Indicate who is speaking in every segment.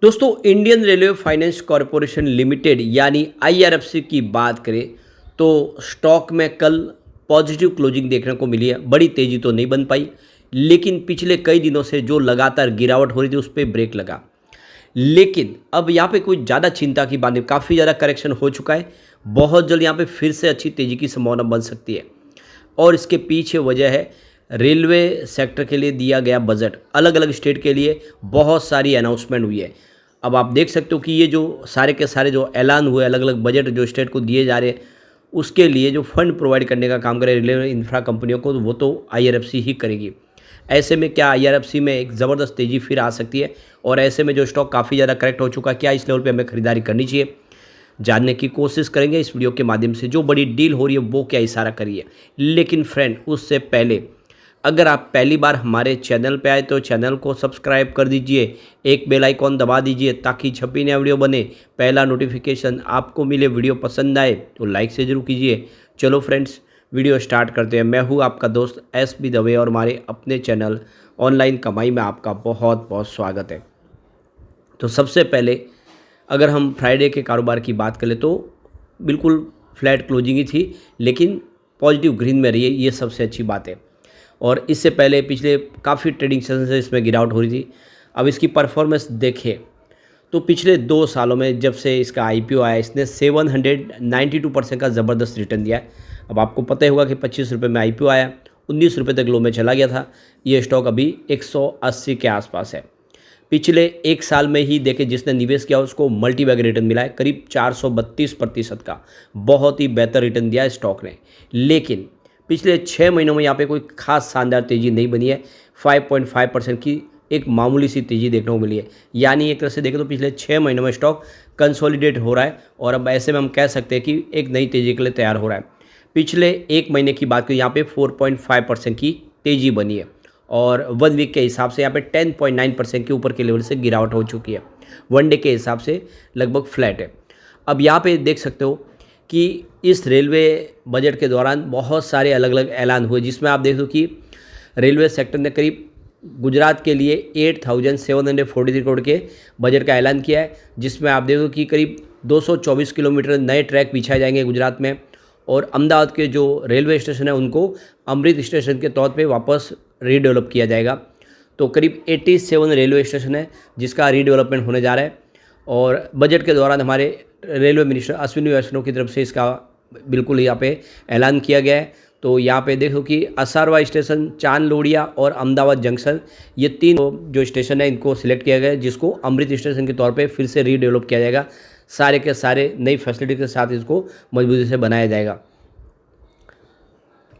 Speaker 1: दोस्तों Indian railway finance corporation limited यानी IRFC की बात करें तो स्टॉक में कल पॉजिटिव क्लोजिंग देखने को मिली है। बड़ी तेज़ी तो नहीं बन पाई, लेकिन पिछले कई दिनों से जो लगातार गिरावट हो रही थी उस पर ब्रेक लगा। लेकिन अब यहाँ पे कोई ज़्यादा चिंता की बात नहीं, काफ़ी ज़्यादा करेक्शन हो चुका है। बहुत जल्द यहाँ पे फिर से अच्छी तेज़ी की संभावना बन सकती है और इसके पीछे वजह है रेलवे सेक्टर के लिए दिया गया बजट। अलग अलग स्टेट के लिए बहुत सारी अनाउंसमेंट हुई है। अब आप देख सकते हो कि ये जो सारे के सारे जो ऐलान हुए अलग अलग बजट जो स्टेट को दिए जा रहे हैं, उसके लिए जो फंड प्रोवाइड करने का काम करे रेलवे इंफ्रा कंपनियों को, वो तो आईआरएफसी ही करेगी। ऐसे में क्या आईआरएफसी में एक ज़बरदस्त तेज़ी फिर आ सकती है और ऐसे में जो स्टॉक काफ़ी ज़्यादा करेक्ट हो चुका है, क्या इस लेवल पे हमें खरीदारी करनी चाहिए, जानने की कोशिश करेंगे इस वीडियो के माध्यम से। जो बड़ी डील हो रही है वो क्या इशारा करी है। लेकिन फ्रेंड, उससे पहले अगर आप पहली बार हमारे चैनल पे आए तो चैनल को सब्सक्राइब कर दीजिए, एक बेल आइकॉन दबा दीजिए ताकि जब भी नया वीडियो बने पहला नोटिफिकेशन आपको मिले। वीडियो पसंद आए तो लाइक से ज़रूर कीजिए। चलो फ्रेंड्स, वीडियो स्टार्ट करते हैं। मैं हूँ आपका दोस्त एस बी दवे और हमारे अपने चैनल ऑनलाइन कमाई में आपका बहुत बहुत स्वागत है। तो सबसे पहले अगर हम फ्राइडे के कारोबार की बात करें तो बिल्कुल फ्लैट क्लोजिंग ही थी, लेकिन पॉजिटिव ग्रीन में रही है, ये सबसे अच्छी बात है। और इससे पहले पिछले काफ़ी ट्रेडिंग सेशन से इसमें गिरावट हो रही थी। अब इसकी परफॉर्मेंस देखें तो पिछले 2 सालों में जब से इसका आईपीओ आया, इसने 792% का ज़बरदस्त रिटर्न दिया है। अब आपको पता ही होगा कि 25 रुपये में आईपीओ आया, 19 रुपये तक लो में चला गया था। ये स्टॉक अभी 180 के आसपास है। पिछले 1 साल में ही देखें जिसने निवेश किया उसको मल्टी बैग रिटर्न मिला है करीब 432% का। बहुत ही बेहतर रिटर्न दिया है स्टॉक ने। लेकिन पिछले 6 महीनों में यहाँ पे कोई खास शानदार तेज़ी नहीं बनी है। 5.5% की एक मामूली सी तेज़ी देखने को मिली है। यानी एक तरह से देखें तो पिछले 6 महीनों में स्टॉक कंसोलिडेट हो रहा है और अब ऐसे में हम कह सकते हैं कि एक नई तेज़ी के लिए तैयार हो रहा है। पिछले 1 महीने की बात करें यहाँ पे 4.5% की तेज़ी बनी है और 1 वीक के हिसाब से यहाँ पे 10.9% के ऊपर के लेवल से गिरावट हो चुकी है। 1 डे के हिसाब से लगभग फ्लैट है। अब यहाँ पे देख सकते हो कि इस रेलवे बजट के दौरान बहुत सारे अलग अलग ऐलान हुए, जिसमें आप देख दो कि रेलवे सेक्टर ने करीब गुजरात के लिए 8,743 करोड़ के बजट का ऐलान किया है, जिसमें आप देख दो कि करीब 224 किलोमीटर नए ट्रैक बिछाए जाएंगे गुजरात में और अहमदाबाद के जो रेलवे स्टेशन है उनको अमृत स्टेशन के तौर पे वापस रीडेवलप किया जाएगा। तो करीब 87 रेलवे स्टेशन है जिसका रीडेवलपमेंट होने जा रहा है और बजट के दौरान हमारे रेलवे मिनिस्टर अश्विनी वैष्णव की तरफ से इसका बिल्कुल यहाँ पे ऐलान किया गया है। तो यहाँ पे देखो कि असारवा स्टेशन, चांद लोडिया और अहमदाबाद जंक्शन, ये 3 जो स्टेशन है इनको सिलेक्ट किया गया है, जिसको अमृत स्टेशन के तौर पे फिर से रीडेवलप किया जाएगा। सारे के सारे नई फैसिलिटी के साथ इसको मजबूती से बनाया जाएगा।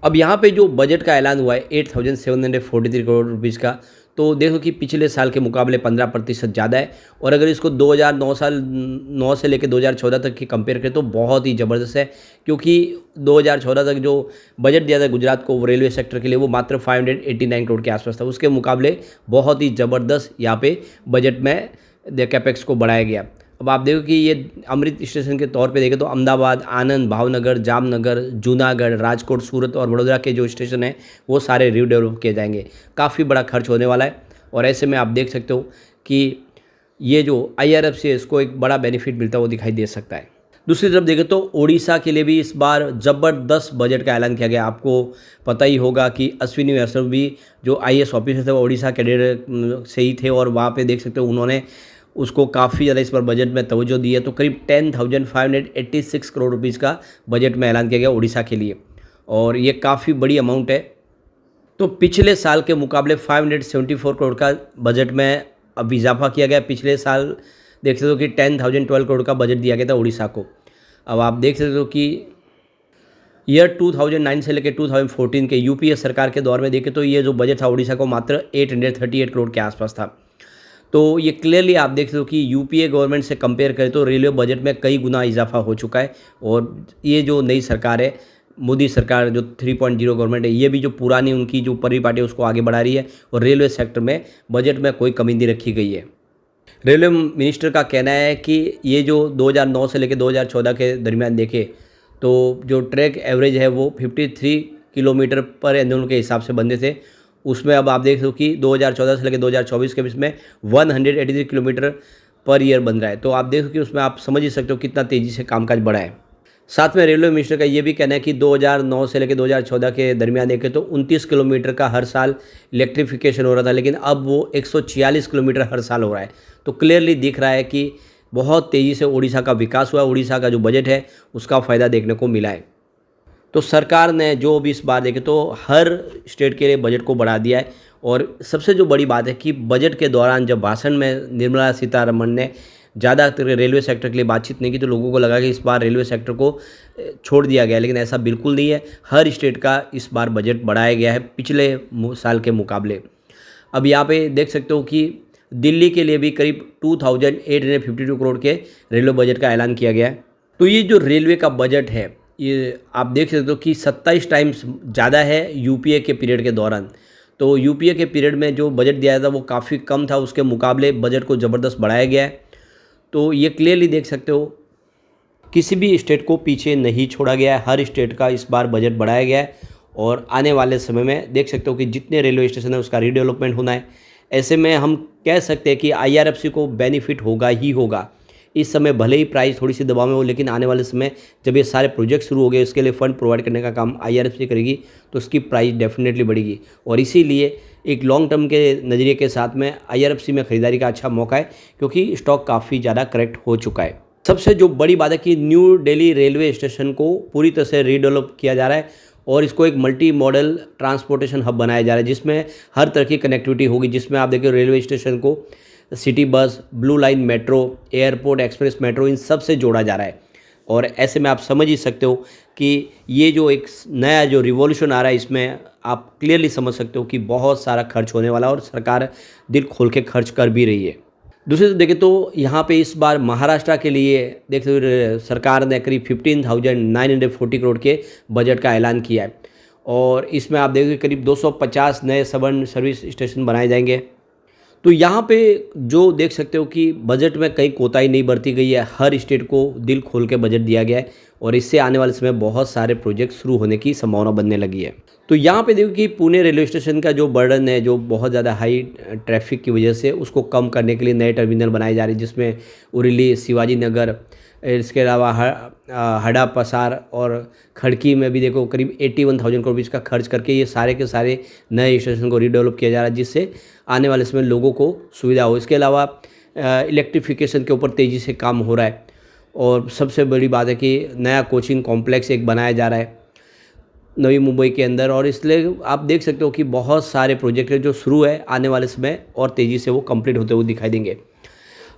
Speaker 1: अब यहाँ पे जो बजट का ऐलान हुआ है 8,743 करोड़ रुपीज़ का, तो देखो कि पिछले साल के मुकाबले 15% ज़्यादा है और अगर इसको 2009 से लेकर 2014 तक की कंपेयर करें तो बहुत ही ज़बरदस्त है। क्योंकि 2014 तक जो बजट दिया था गुजरात को रेलवे सेक्टर के लिए वो मात्र 589 करोड़ के आसपास था। उसके मुकाबले बहुत ही ज़बरदस्त यहाँ पे बजट में कैपेक्स को बढ़ाया गया। अब आप देखो कि ये अमृत स्टेशन के तौर पे देखें तो अहमदाबाद, आनंद, भावनगर, जामनगर, जूनागढ़, राजकोट, सूरत और वडोदरा के जो स्टेशन हैं वो सारे रीडेवलप किए जाएंगे। काफ़ी बड़ा खर्च होने वाला है और ऐसे में आप देख सकते हो कि ये जो आईआरएफसी है इसको एक बड़ा बेनिफिट मिलता हुआ दिखाई दे सकता है। दूसरी तरफ देखें तो ओडिशा के लिए भी इस बार ज़बरदस्त बजट का ऐलान किया गया। आपको पता ही होगा कि अश्विनी वैष्णव भी जो आईएएस ऑफिसर थे वो ओडिशा कैडर से ही थे और वहाँ पे देख सकते हो उन्होंने उसको काफ़ी ज़्यादा इस बार बजट में तवज्जो दी है। तो करीब 10,586 करोड़ रुपीज़ का बजट में ऐलान किया गया उड़ीसा के लिए और ये काफ़ी बड़ी अमाउंट है। तो पिछले साल के मुकाबले 574 करोड़ का बजट में अब इजाफा किया गया। पिछले साल देख सकते हो कि 10,012 करोड़ का बजट दिया गया था उड़ीसा को। अब आप देख सकते हो कि ईयर 2009 से लेकर 2014 के यूपीए सरकार के दौर में देखें तो ये जो बजट था उड़ीसा को मात्र 838 करोड़ के आसपास था। तो ये क्लियरली आप देख सकते हो कि यूपीए गवर्नमेंट से कंपेयर करें तो रेलवे बजट में कई गुना इजाफा हो चुका है और ये जो नई सरकार है, मोदी सरकार जो 3.0 गवर्नमेंट है, ये भी जो पुरानी उनकी जो परिपाटी है उसको आगे बढ़ा रही है और रेलवे सेक्टर में बजट में कोई कमी नहीं रखी गई है। रेलवे मिनिस्टर का कहना है कि ये जो 2009 से लेकर 2014 के दरमियान देखें तो जो ट्रैक एवरेज है वो 53 किलोमीटर पर एनुअल के हिसाब से बनते थे। उसमें अब आप देख सकते हो कि 2014 से लेकर 2024 के बीच में 183 किलोमीटर पर ईयर बन रहा है। तो आप देखो कि उसमें आप समझ ही सकते हो कितना तेज़ी से कामकाज बढ़ा है। साथ में रेलवे मिनिस्टर का ये भी कहना है कि 2009 से लेकर 2014 के दरमियान देखें तो 29 किलोमीटर का हर साल इलेक्ट्रिफिकेशन हो रहा था, लेकिन अब वो 146 किलोमीटर हर साल हो रहा है। तो क्लियरली दिख रहा है कि बहुत तेज़ी से उड़ीसा का विकास हुआ है। उड़ीसा का जो बजट है उसका फ़ायदा देखने को मिला है। तो सरकार ने जो भी इस बार देखें तो हर स्टेट के लिए बजट को बढ़ा दिया है। और सबसे जो बड़ी बात है कि बजट के दौरान जब भाषण में निर्मला सीतारमण ने ज़्यादातर रेलवे सेक्टर के लिए बातचीत नहीं की, तो लोगों को लगा कि इस बार रेलवे सेक्टर को छोड़ दिया गया, लेकिन ऐसा बिल्कुल नहीं है। हर स्टेट का इस बार बजट बढ़ाया गया है पिछले साल के मुकाबले। अब यहाँ पे देख सकते हो कि दिल्ली के लिए भी करीब 2852 करोड़ के रेलवे बजट का ऐलान किया गया है। तो ये जो रेलवे का बजट है ये आप देख सकते हो कि 27 टाइम्स ज़्यादा है यूपीए के पीरियड के दौरान। तो यूपीए के पीरियड में जो बजट दिया था वो काफ़ी कम था, उसके मुकाबले बजट को ज़बरदस्त बढ़ाया गया है। तो ये क्लियरली देख सकते हो किसी भी स्टेट को पीछे नहीं छोड़ा गया है। हर स्टेट का इस बार बजट बढ़ाया गया है और आने वाले समय में देख सकते हो कि जितने रेलवे स्टेशन है उसका रीडेवलपमेंट होना है। ऐसे में हम कह सकते हैं कि आईआरएफसी को बेनिफिट होगा ही होगा। इस समय भले ही प्राइस थोड़ी सी दबाव में हो, लेकिन आने वाले समय जब ये सारे प्रोजेक्ट शुरू हो गए उसके लिए फ़ंड प्रोवाइड करने का काम आईआरएफसी करेगी, तो उसकी प्राइस डेफिनेटली बढ़ेगी। और इसीलिए एक लॉन्ग टर्म के नज़रिए के साथ में आईआरएफसी में ख़रीदारी का अच्छा मौका है, क्योंकि स्टॉक काफ़ी ज़्यादा करेक्ट हो चुका है। सबसे जो बड़ी बात है कि न्यू दिल्ली रेलवे स्टेशन को पूरी तरह से रीडेवलप किया जा रहा है और इसको एक मल्टी मॉडल ट्रांसपोर्टेशन हब बनाया जा रहा है, जिसमें हर तरह की कनेक्टिविटी होगी। जिसमें आप देखिए रेलवे स्टेशन को city bus, blue line metro, airport express metro, इन सब से जोड़ा जा रहा है। और ऐसे में आप समझ ही सकते हो कि ये जो एक नया जो रिवॉल्यूशन आ रहा है, इसमें आप क्लियरली समझ सकते हो कि बहुत सारा खर्च होने वाला है और सरकार दिल खोल के खर्च कर भी रही है। दूसरी तरफ देखें तो यहाँ पे इस बार महाराष्ट्र के लिए देखते हुए सरकार ने करीब 15,940 करोड़ के बजट का ऐलान किया है। और इसमें आप देखिए करीब 250 नए सबन सर्विस स्टेशन बनाए जाएंगे। तो यहाँ पे जो देख सकते हो कि बजट में कहीं कोताही नहीं बरती गई है। हर स्टेट को दिल खोल के बजट दिया गया है और इससे आने वाले समय बहुत सारे प्रोजेक्ट शुरू होने की संभावना बनने लगी है। तो यहाँ पे देखो कि पुणे रेलवे स्टेशन का जो बर्डन है, जो बहुत ज़्यादा हाई ट्रैफिक की वजह से, उसको कम करने के लिए नए टर्मिनल बनाए जा रहे हैं, जिसमें उरेली, शिवाजी नगर, इसके अलावा हड़ा पसार और खड़की में भी देखो करीब 81,000 करोड़ रुपये का खर्च करके ये सारे के सारे नए स्टेशन को रीडेवलप किया जा रहा है, जिससे आने वाले समय लोगों को सुविधा हो। इसके अलावा इलेक्ट्रिफिकेशन के ऊपर तेज़ी से काम हो रहा है। और सबसे बड़ी बात है कि नया कोचिंग कॉम्प्लेक्स एक बनाया जा रहा है नवी मुंबई के अंदर। और इसलिए आप देख सकते हो कि बहुत सारे प्रोजेक्ट हैं जो शुरू है, आने वाले समय और तेज़ी से वो कंप्लीट होते हुए दिखाई देंगे।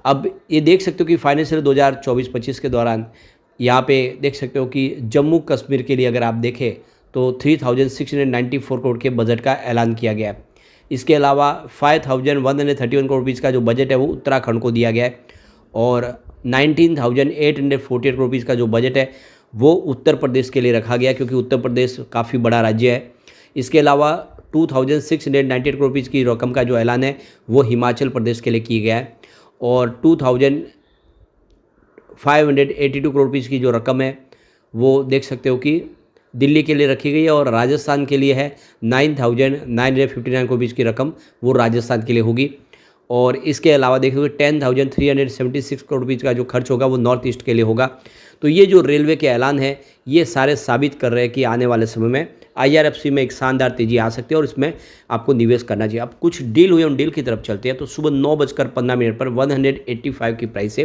Speaker 1: अब ये देख सकते हो कि फाइनेंशियल 2024-25 के दौरान यहाँ पे देख सकते हो कि जम्मू कश्मीर के लिए अगर आप देखें तो 3,694 करोड़ के बजट का ऐलान किया गया है। इसके अलावा 5,131 करोड़ रुपीज़ का जो बजट है वो उत्तराखंड को दिया गया है। और 19,848 करोड़ रुपीज़ का जो बजट है वो उत्तर प्रदेश के लिए रखा गया, क्योंकि उत्तर प्रदेश काफ़ी बड़ा राज्य है। इसके अलावा 2,698 करोड़ रुपीज़ की रकम का जो ऐलान है वो हिमाचल प्रदेश के लिए किया गया है। और 2,582 करोड़ रुपीज़ की जो रकम है वो देख सकते हो कि दिल्ली के लिए रखी गई है। और राजस्थान के लिए है 9,959 करोड़ रुपीज़ की रकम, वो राजस्थान के लिए होगी। और इसके अलावा देखिए 10,376 करोड़ रुपीज़ का जो खर्च होगा वो नॉर्थ ईस्ट के लिए होगा। तो ये जो रेलवे के ऐलान है ये सारे साबित कर रहे हैं कि आने वाले समय में आईआरएफसी में एक शानदार तेज़ी आ सकती है और इसमें आपको निवेश करना चाहिए। अब कुछ डील हुई, हम डील की तरफ चलते हैं। तो सुबह 9:15 पर 185 की प्राइस से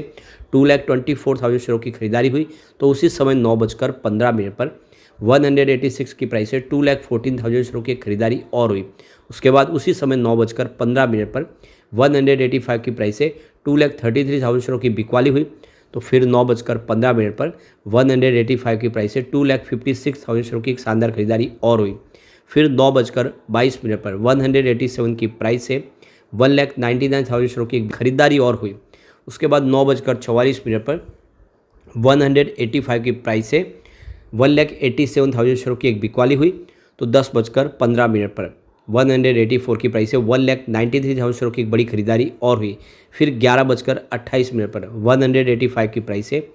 Speaker 1: 2,24,000 शेयरों की खरीदारी हुई। तो उसी समय 9:15 पर 186 की प्राइस से 2,14,000 शेयरों की खरीदारी और हुई। उसके बाद उसी समय 9:15 पर 185 की प्राइस से 2,33,000 शेयरों की बिकवाली हुई। तो फिर 9:15 पर 185 की प्राइस से 2,56,000 शेयरों की एक शानदार खरीदारी और हुई। फिर 9:22 पर 187 की प्राइस से 1,99,000 शेयरों की खरीदारी और हुई। उसके बाद 9:44 पर 185 की प्राइस से 1,87,000 शेयरों की एक बिकवाली हुई। तो 10:15 पर 184 की प्राइस से 1,93,000 शेयरों की एक बड़ी खरीदारी और हुई। फिर 11:28 पर 185 की प्राइस से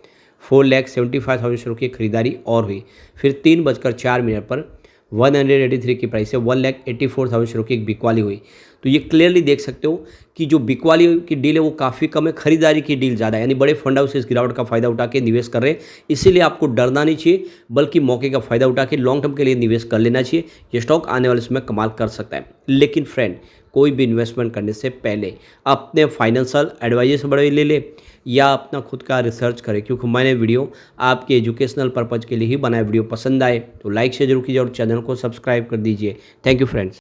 Speaker 1: 4,75,000 शेयरों की खरीदारी और हुई। फिर 3:04 पर 183 की प्राइस से 1,84,000 शेयरों की एक बिकवाली हुई। तो ये क्लियरली देख सकते हो कि जो बिकवाली की डील है वो काफ़ी कम है, खरीदारी की डील ज़्यादा है, यानी बड़े फंड हाउस इस गिरावट का फायदा उठा के निवेश कर रहे हैं। इसीलिए आपको डरना नहीं चाहिए, बल्कि मौके का फायदा उठा के लॉन्ग टर्म के लिए निवेश कर लेना चाहिए। ये स्टॉक आने वाले समय कमाल कर सकता है। लेकिन फ्रेंड, कोई भी इन्वेस्टमेंट करने से पहले अपने फाइनेंशियल एडवाइजर से बड़े ले ले या अपना खुद का रिसर्च करें, क्योंकि मैंने वीडियो आपके एजुकेशनल पर्पज़ के लिए ही बनाया। वीडियो पसंद आए तो लाइक शेयर जरूर कीजिए और चैनल को सब्सक्राइब कर दीजिए। Thank you friends.